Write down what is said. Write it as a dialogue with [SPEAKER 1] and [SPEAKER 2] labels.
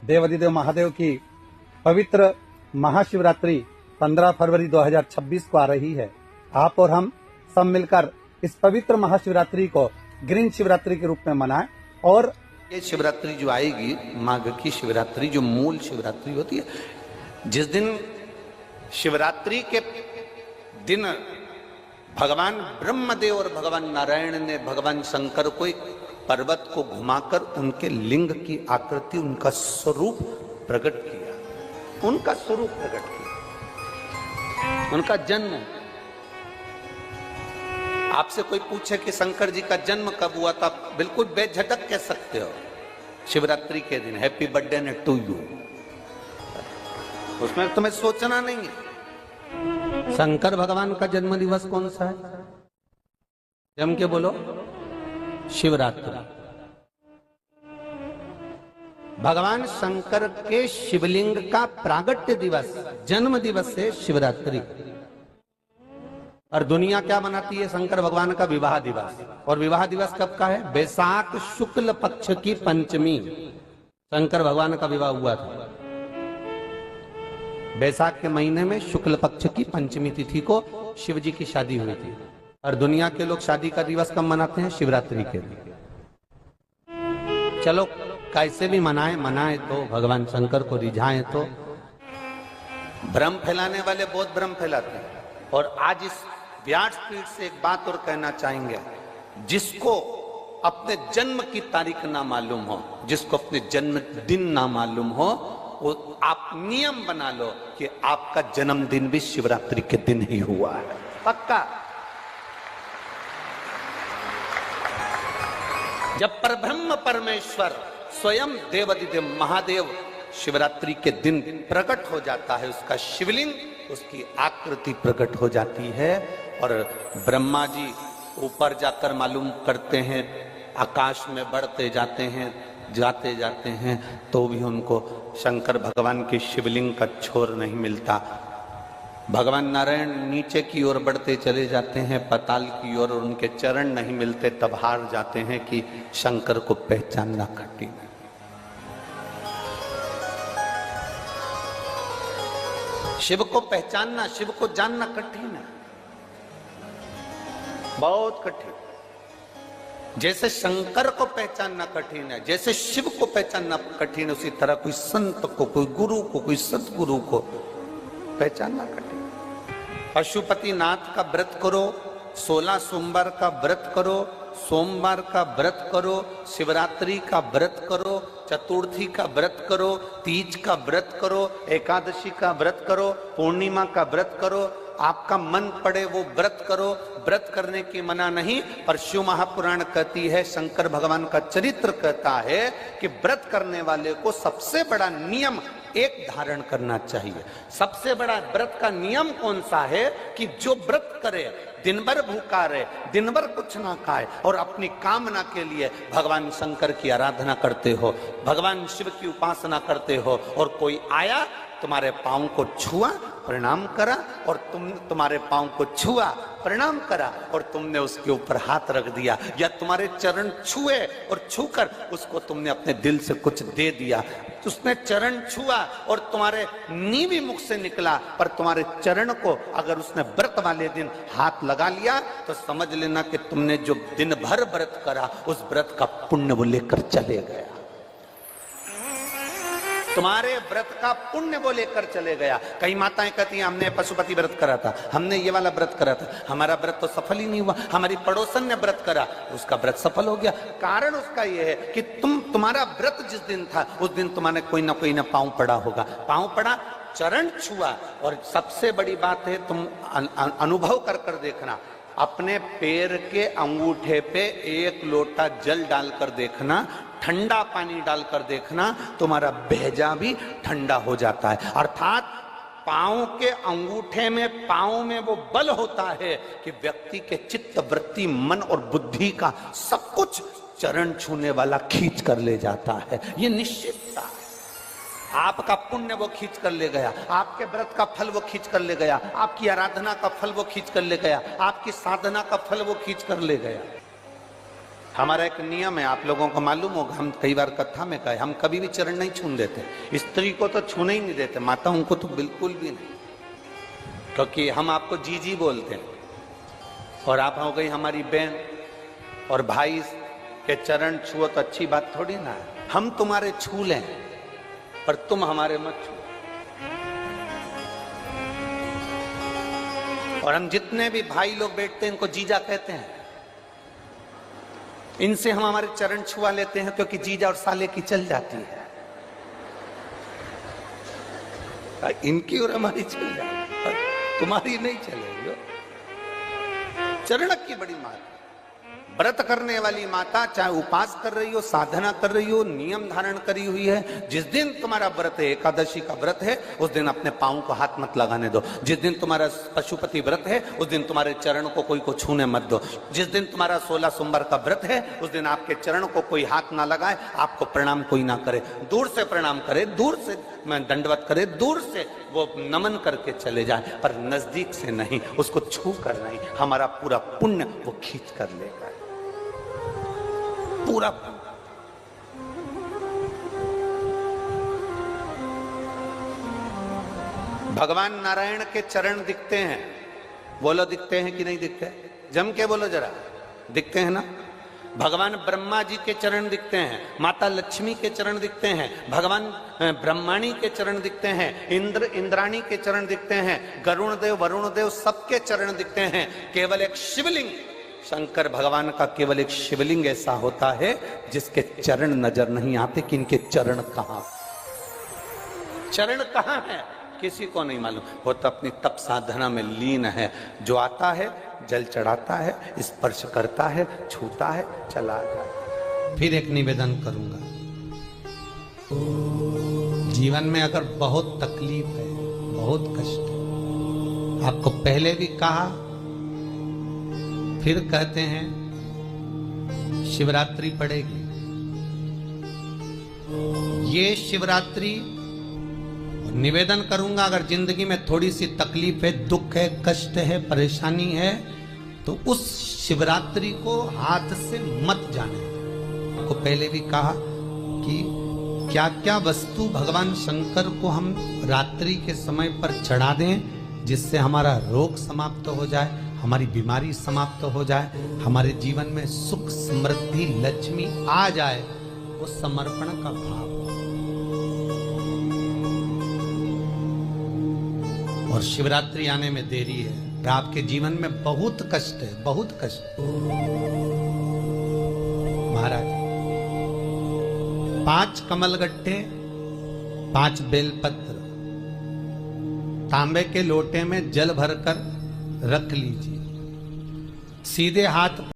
[SPEAKER 1] देवाधिदेव महादेव की पवित्र महाशिवरात्रि 15 फरवरी 2026 को आ रही है। आप और हम सब मिलकर इस पवित्र महाशिवरात्रि को ग्रीन शिवरात्रि के रूप में मनाएं। और
[SPEAKER 2] ये शिवरात्रि जो आएगी, माघ की शिवरात्रि जो मूल शिवरात्रि होती है, जिस दिन शिवरात्रि के दिन भगवान ब्रह्मदेव और भगवान नारायण ने भगवान शंकर को एक पर्वत को घुमाकर उनके लिंग की आकृति, उनका स्वरूप प्रकट किया, उनका स्वरूप प्रकट किया, उनका जन्म। आपसे कोई पूछे कि शंकर जी का जन्म कब हुआ, तो आप बिल्कुल बेझटक कह सकते हो शिवरात्रि के दिन हैप्पी बर्थडे ने टू यू। उसमें तुम्हें सोचना नहीं है। शंकर भगवान का जन्म दिवस कौन सा है? जम के बोलो, शिवरात्रि। भगवान शंकर के शिवलिंग का प्रागट्य दिवस, जन्म दिवस है शिवरात्रि। और दुनिया क्या मनाती है? शंकर भगवान का विवाह दिवस। और विवाह दिवस कब का है? बैसाख शुक्ल पक्ष की पंचमी शंकर भगवान का विवाह हुआ था। बैसाख के महीने में शुक्ल पक्ष की पंचमी तिथि को शिव जी की शादी हुई थी। और दुनिया के लोग शादी का दिवस कब मनाते हैं? शिवरात्रि के दिन। चलो कैसे भी मनाए तो भगवान शंकर को रिझाएं तो। भ्रम फैलाने वाले बहुत भ्रम फैलाते हैं। और आज इस व्यासपीठ से एक बात और कहना चाहेंगे, जिसको अपने जन्म की तारीख ना मालूम हो, जिसको अपने जन्म दिन ना मालूम हो, वो आप नियम बना लो कि आपका जन्मदिन भी शिवरात्रि के दिन ही हुआ है, पक्का। जब परब्रह्म परमेश्वर स्वयं देवाधिदेव महादेव शिवरात्रि के दिन प्रकट हो जाता है, उसका शिवलिंग, उसकी आकृति प्रकट हो जाती है। और ब्रह्मा जी ऊपर जाकर मालूम करते हैं, आकाश में बढ़ते जाते हैं, तो भी उनको शंकर भगवान के शिवलिंग का छोर नहीं मिलता। भगवान नारायण नीचे की ओर बढ़ते चले जाते हैं, पाताल की ओर, और उनके चरण नहीं मिलते, तब हार जाते हैं कि शंकर को पहचानना कठिन है। शिव को पहचानना, शिव को जानना कठिन है, बहुत कठिन। जैसे शंकर को पहचानना कठिन है, जैसे शिव को पहचानना कठिन है, उसी तरह कोई संत को, कोई गुरु को, कोई सतगुरु को पहचानना कठिन। पशुपति नाथ का व्रत करो, 16 सोमवार का व्रत करो, सोमवार का व्रत करो, शिवरात्रि का व्रत करो, चतुर्थी का व्रत करो, तीज का व्रत करो, एकादशी का व्रत करो, पूर्णिमा का व्रत करो, आपका मन पड़े वो व्रत करो। व्रत करने की मना नहीं, पर शिव महापुराण कहती है, शंकर भगवान का चरित्र कहता है कि व्रत करने वाले को सबसे बड़ा नियम एक धारण करना चाहिए। सबसे बड़ा व्रत का नियम कौन सा है? कि जो व्रत करे, दिन भर भूखा रहे, दिन भर कुछ ना खाए, और अपनी कामना के लिए भगवान शंकर की आराधना करते हो, भगवान शिव की उपासना करते हो, और कोई आया तुम्हारे पांव को छुआ, प्रणाम करा, और तुम्हारे पांव को छुआ, प्रणाम करा, और तुमने उसके ऊपर हाथ रख दिया, या तुम्हारे चरण छुए और छूकर उसको तुमने अपने दिल से कुछ दे दिया। उसने चरण छुआ और तुम्हारे नीवी मुख से निकला, पर तुम्हारे चरण को अगर उसने व्रत वाले दिन हाथ लगा लिया, तो समझ लेना कि तुमने जो दिन भर व्रत करा, उस व्रत का पुण्य वो लेकर चले गया। तुम्हारे व्रत का पुण्य वो लेकर चले गया। कई माताएं कहती हैं, हमने पशुपति व्रत करा था, हमने ये वाला व्रत करा था, हमारा व्रत तो सफल ही नहीं हुआ। हमारी पड़ोसन ने व्रत करा, उसका व्रत सफल हो गया। कारण उसका ये है कि तुम्हारा व्रत जिस दिन था, उस दिन तुम्हारे कोई ना पांव पड़ा होगा, पांव पड़ा, चरण छुआ। और सबसे बड़ी बात है, तुम अनुभव कर देखना, अपने पैर के अंगूठे पे एक लोटा जल डालकर देखना, ठंडा पानी डालकर देखना, तुम्हारा भेजा भी ठंडा हो जाता है। अर्थात पांव के अंगूठे में, पांव में वो बल होता है कि व्यक्ति के चित्त, वृत्ति, मन और बुद्धि का सब कुछ चरण छूने वाला खींच कर ले जाता है। ये निश्चितता है। आपका पुण्य वो खींच कर ले गया, आपके व्रत का फल वो खींच कर ले गया, आपकी आराधना का फल वो खींच कर ले गया, आपकी साधना का फल वो खींच कर ले गया। हमारा एक नियम है, आप लोगों को मालूम होगा, हम कई बार कथा में कहे, हम कभी भी चरण नहीं छूने देते। स्त्री को तो छूने ही नहीं देते, माताओं को तो बिल्कुल भी नहीं, क्योंकि हम आपको जीजी बोलते हैं और आप हो गई हमारी बहन, और भाई के चरण छुओ तो अच्छी बात थोड़ी ना है। हम तुम्हारे छू लें पर तुम हमारे मत छू। और हम जितने भी भाई लोग बैठते हैं इनको जीजा कहते हैं, इनसे हम हमारे चरण छुआ लेते हैं क्योंकि जीजा और साले की चल जाती है, इनकी और हमारी चल जाती है, तुम्हारी नहीं चलेगी। चरण की बड़ी माता, व्रत करने वाली माता, चाहे उपास कर रही हो, साधना कर रही हो, नियम धारण करी हुई है, जिस दिन तुम्हारा व्रत है, एकादशी का व्रत है, उस दिन अपने पांव को हाथ मत लगाने दो। जिस दिन तुम्हारा पशुपति व्रत है, उस दिन तुम्हारे चरण को कोई को छूने मत दो। जिस दिन तुम्हारा 16 सोमवार का व्रत है, उस दिन आपके चरण को कोई हाथ ना लगाए, आपको प्रणाम कोई ना करे, दूर से प्रणाम करे, दूर से दंडवत करे, दूर से वो नमन करके चले जाए, पर नजदीक से नहीं, उसको छू कर नहीं। हमारा पूरा पुण्य वो खींच कर लेगा, पूरा। भगवान नारायण के चरण दिखते हैं, बोलो दिखते हैं कि नहीं दिखते? जम के बोलो जरा, दिखते हैं ना? भगवान ब्रह्मा जी के चरण दिखते हैं, माता लक्ष्मी के चरण दिखते हैं, भगवान ब्रह्माणी के चरण दिखते हैं, इंद्राणी के चरण दिखते हैं, गरुण देव वरुण देव सबके चरण दिखते हैं। केवल एक शिवलिंग, शंकर भगवान का केवल एक शिवलिंग ऐसा होता है जिसके चरण नजर नहीं आते कि इनके चरण कहां, चरण कहां है किसी को नहीं मालूम। वो तो अपनी तप साधना में लीन है। जो आता है जल चढ़ाता है, स्पर्श करता है, छूता है, चला जाता। फिर एक निवेदन करूंगा, जीवन में अगर बहुत तकलीफ है, बहुत कष्ट है, आपको पहले भी कहा फिर कहते हैं, शिवरात्रि पड़ेगी। ये शिवरात्रि निवेदन करूंगा, अगर जिंदगी में थोड़ी सी तकलीफ है, दुख है, कष्ट है, परेशानी है, तो उस शिवरात्रि को हाथ से मत जाने। आपको पहले भी कहा कि क्या क्या वस्तु भगवान शंकर को हम रात्रि के समय पर चढ़ा दें, जिससे हमारा रोग समाप्त हो जाए, हमारी बीमारी समाप्त हो जाए, हमारे जीवन में सुख समृद्धि लक्ष्मी आ जाए। वो समर्पण का भाव। और शिवरात्रि आने में देरी है, आपके जीवन में बहुत कष्ट है, बहुत कष्ट। महाराज 5 कमलगट्टे, 5 बेलपत्र तांबे के लोटे में जल भरकर रख लीजिए, सीधे हाथ